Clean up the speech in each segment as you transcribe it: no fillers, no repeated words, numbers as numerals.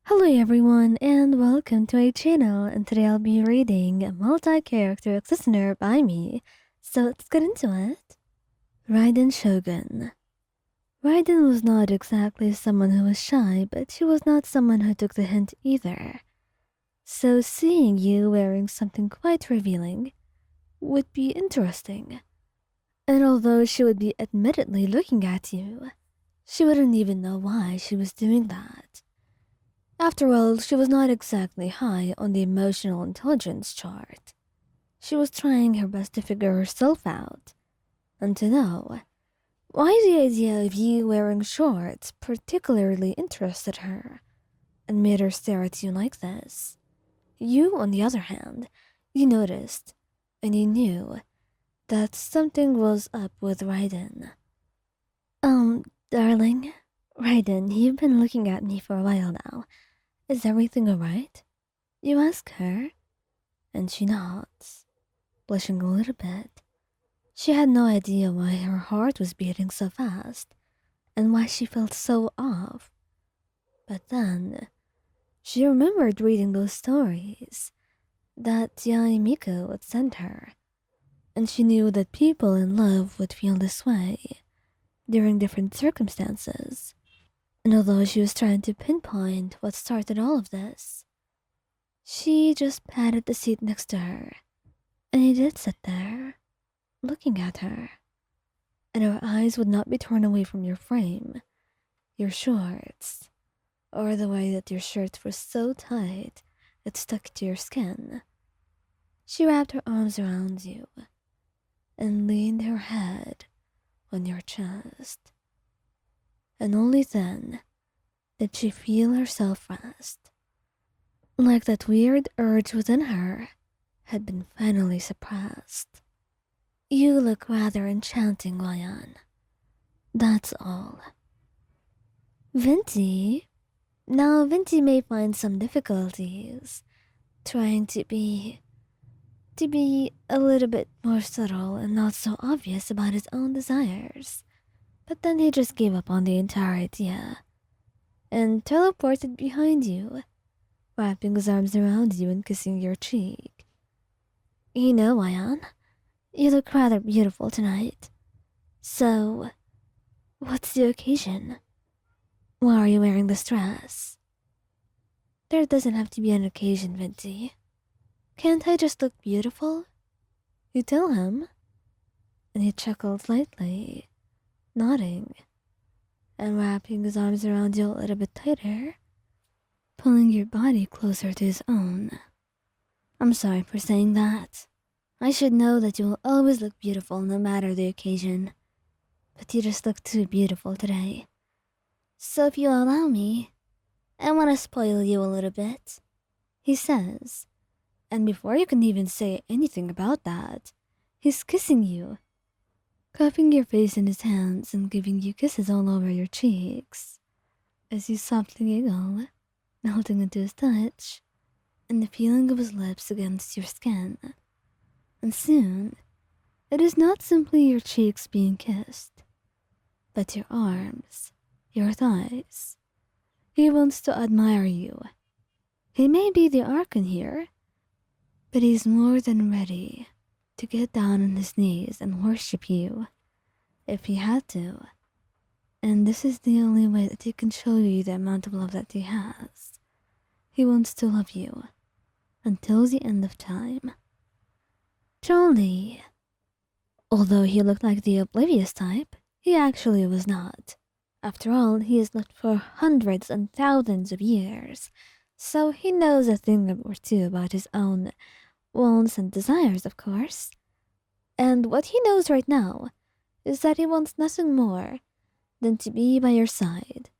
Hello everyone and welcome to my channel, and today I'll be reading a multi-character listener by me. So let's get into it. Raiden Shogun. Raiden was not exactly someone who was shy, but she was not someone who took the hint either. So seeing you wearing something quite revealing would be interesting. And although she would be admittedly looking at you, she wouldn't even know why she was doing that. After all, she was not exactly high on the emotional intelligence chart. She was trying her best to figure herself out, and to know why the idea of you wearing shorts particularly interested her and made her stare at you like this. You, on the other hand, you noticed, and you knew that something was up with Raiden. Darling, Raiden, you've been looking at me for a while now. Is everything alright? You ask her, and she nods, blushing a little bit. She had no idea why her heart was beating so fast, and why she felt so off. But then, she remembered reading those stories that Yai Miko would send her, and she knew that people in love would feel this way during different circumstances. And although she was trying to pinpoint what started all of this, she just patted the seat next to her, and he did sit there, looking at her. And her eyes would not be torn away from your frame, your shorts, or the way that your shirt was so tight it stuck to your skin. She wrapped her arms around you and leaned her head on your chest. And only then did she feel herself rest, like that weird urge within her had been finally suppressed. You look rather enchanting, Wayan. That's all. Venti? Now, Venti may find some difficulties trying to be a little bit more subtle and not so obvious about his own desires. But then he just gave up on the entire idea and teleported behind you, wrapping his arms around you and kissing your cheek. You know, Wayan, you look rather beautiful tonight. So, what's the occasion? Why are you wearing this dress? There doesn't have to be an occasion, Venti. Can't I just look beautiful? You tell him. And he chuckled lightly, nodding, and wrapping his arms around you a little bit tighter, pulling your body closer to his own. I'm sorry for saying that. I should know that you will always look beautiful no matter the occasion. But you just look too beautiful today. So if you allow me, I want to spoil you a little bit, he says. And before you can even say anything about that, he's kissing you, cupping your face in his hands and giving you kisses all over your cheeks. As you softly giggle, melting into his touch, and the feeling of his lips against your skin. And soon, it is not simply your cheeks being kissed, but your arms, your thighs. He wants to admire you. He may be the Archon here, but he's more than ready to get down on his knees and worship you, if he had to. And this is the only way that he can show you the amount of love that he has. He wants to love you until the end of time. Zhongli. Although he looked like the oblivious type, he actually was not. After all, he has lived for hundreds and thousands of years, so he knows a thing or two about his own wants and desires, of course. And what he knows right now is that he wants nothing more than to be by your side,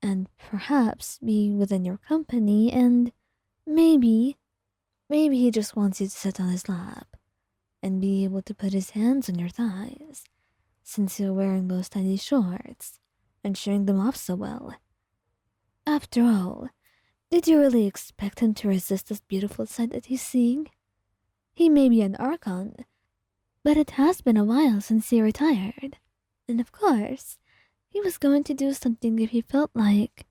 and perhaps be within your company, and maybe he just wants you to sit on his lap and be able to put his hands on your thighs, since you're wearing those tiny shorts and showing them off so well. After all, did you really expect him to resist this beautiful sight that he's seeing? He may be an Archon, but it has been a while since he retired. And of course, he was going to do something if he felt like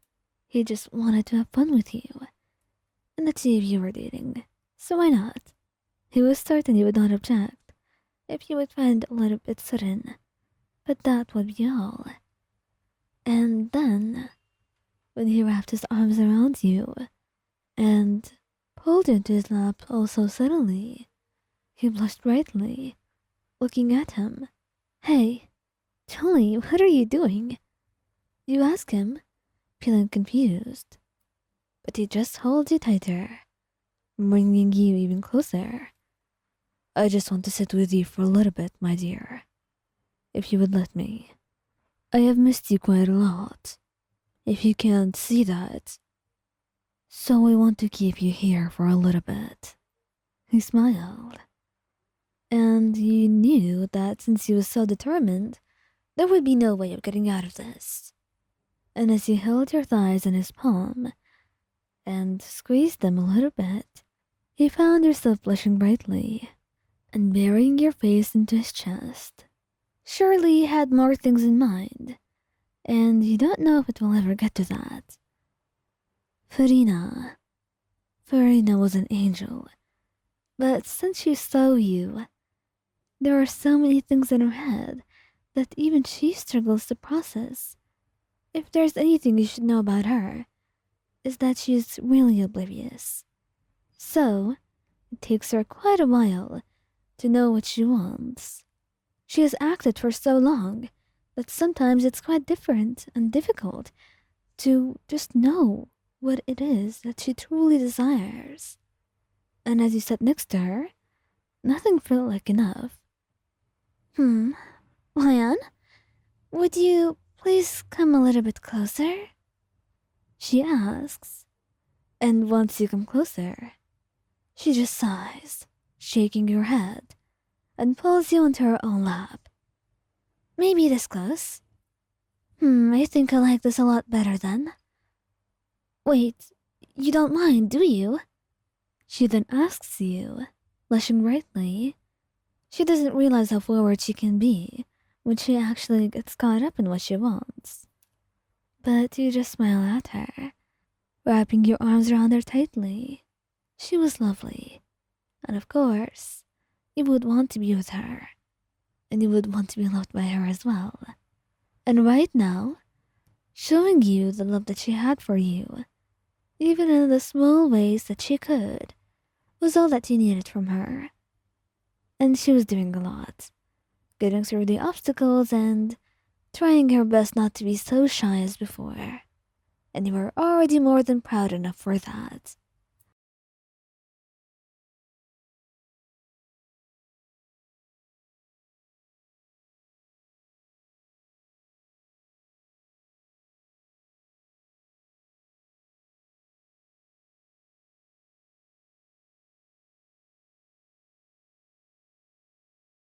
He just wanted to have fun with you. And let's see if you were dating. So why not? He was certain you would not object if you would find it a little bit sudden. But that would be all. And then, when he wrapped his arms around you and pulled you into his lap all so suddenly, he blushed brightly, looking at him. Hey, Jolie, what are you doing? You ask him, feeling confused. But he just holds you tighter, bringing you even closer. I just want to sit with you for a little bit, my dear. If you would let me. I have missed you quite a lot. If you can't see that. So I want to keep you here for a little bit. He smiled. And you knew that since he was so determined, there would be no way of getting out of this. And as he held your thighs in his palm and squeezed them a little bit, you found yourself blushing brightly and burying your face into his chest. Surely he had more things in mind, and you don't know if it will ever get to that. Furina. Furina was an angel, but since she saw you, there are so many things in her head that even she struggles to process. If there's anything you should know about her, is that she's really oblivious. So, it takes her quite a while to know what she wants. She has acted for so long that sometimes it's quite different and difficult to just know what it is that she truly desires. And as you sat next to her, nothing felt like enough. Lion, would you please come a little bit closer? She asks, and once you come closer, she just sighs, shaking her head, and pulls you into her own lap. Maybe this close? I think I like this a lot better then. Wait, you don't mind, do you? She then asks you, blushing brightly. She doesn't realize how forward she can be when she actually gets caught up in what she wants. But you just smile at her, wrapping your arms around her tightly. She was lovely, and of course, you would want to be with her, and you would want to be loved by her as well. And right now, showing you the love that she had for you, even in the small ways that she could, was all that you needed from her. And she was doing a lot, getting through the obstacles and trying her best not to be so shy as before. And you were already more than proud enough for that.